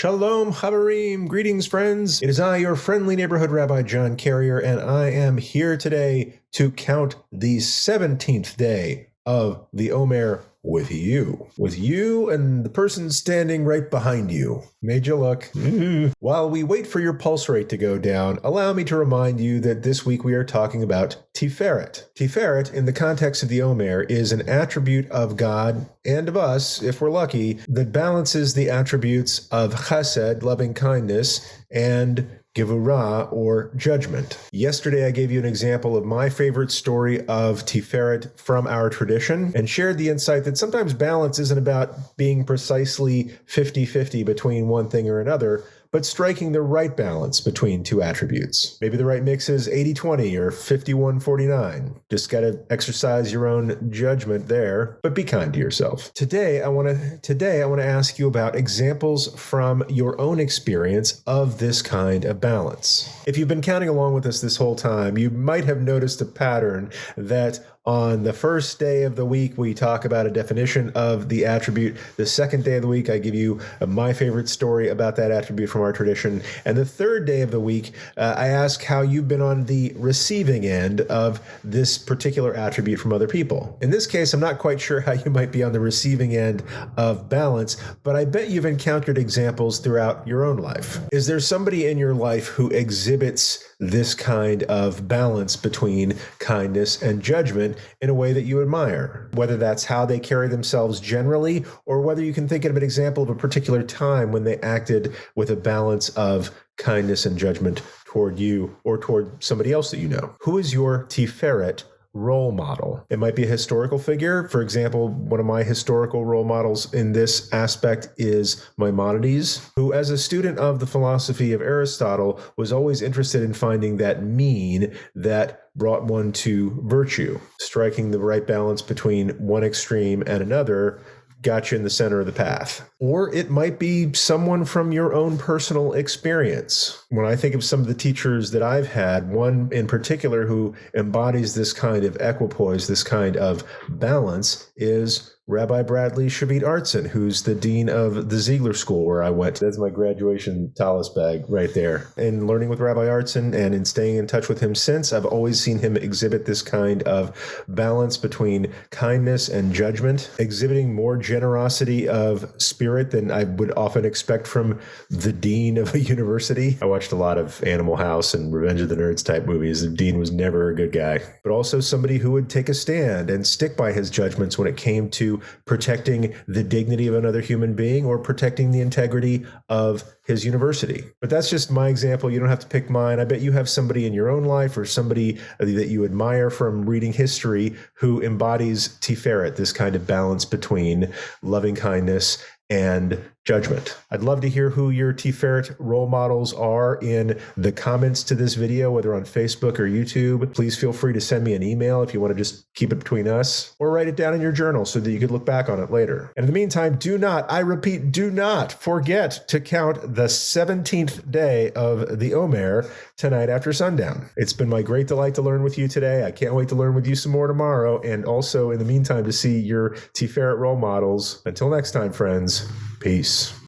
Shalom, Chaverim. Greetings, friends. It is I, your friendly neighborhood Rabbi John Carrier, and I am here today to count the 17th day of the Omer with you and the person standing right behind you. Made you look. While we wait for your pulse rate to go down, allow me to remind you that this week we are talking about Tiferet. Tiferet, in the context of the Omer, is an attribute of God and of us, if we're lucky, that balances the attributes of Chesed, loving kindness, and Gevurah, or judgment. Yesterday, I gave you an example of my favorite story of Tiferet from our tradition and shared the insight that sometimes balance isn't about being precisely 50-50 between one thing or another, but striking the right balance between two attributes. Maybe the right mix is 80-20 or 51-49. Just got to exercise your own judgment there, but be kind to yourself. Today, I want to ask you about examples from your own experience of this kind of balance. If you've been counting along with us this whole time, you might have noticed a pattern that on the first day of the week, we talk about a definition of the attribute. The second day of the week, I give you my favorite story about that attribute from our tradition. And the third day of the week, I ask how you've been on the receiving end of this particular attribute from other people. In this case, I'm not quite sure how you might be on the receiving end of balance, but I bet you've encountered examples throughout your own life. Is there somebody in your life who exhibits this kind of balance between kindness and judgment in a way that you admire, whether that's how they carry themselves generally, or whether you can think of an example of a particular time when they acted with a balance of kindness and judgment toward you or toward somebody else that you know. Who is your Tiferet role model? It might be a historical figure. For example, one of my historical role models in this aspect is Maimonides, who, as a student of the philosophy of Aristotle, was always interested in finding that mean that brought one to virtue. Striking the right balance between one extreme and another got you in the center of the path. Or it might be someone from your own personal experience. When I think of some of the teachers that I've had, one in particular who embodies this kind of equipoise, this kind of balance, is Rabbi Bradley Shavit Artson, who's the dean of the Ziegler School where I went. That's my graduation tallis bag right there. In learning with Rabbi Artson and in staying in touch with him since, I've always seen him exhibit this kind of balance between kindness and judgment, exhibiting more generosity of spirit than I would often expect from the dean of a university. I watched a lot of Animal House and Revenge of the Nerds type movies. The dean was never a good guy, but also somebody who would take a stand and stick by his judgments when it came to protecting the dignity of another human being or protecting the integrity of his university. But that's just my example. You don't have to pick mine. I bet you have somebody in your own life or somebody that you admire from reading history who embodies Tiferet, this kind of balance between loving kindness and judgment. I'd love to hear who your Tiferet role models are in the comments to this video, whether on Facebook or YouTube. Please feel free to send me an email if you want to just keep it between us, or write it down in your journal so that you could look back on it later. And in the meantime, do not forget to count the 17th day of the Omer tonight after sundown. It's been my great delight to learn with you today. I can't wait to learn with you some more tomorrow, and also in the meantime to see your Tiferet role models. Until next time, friends. Peace.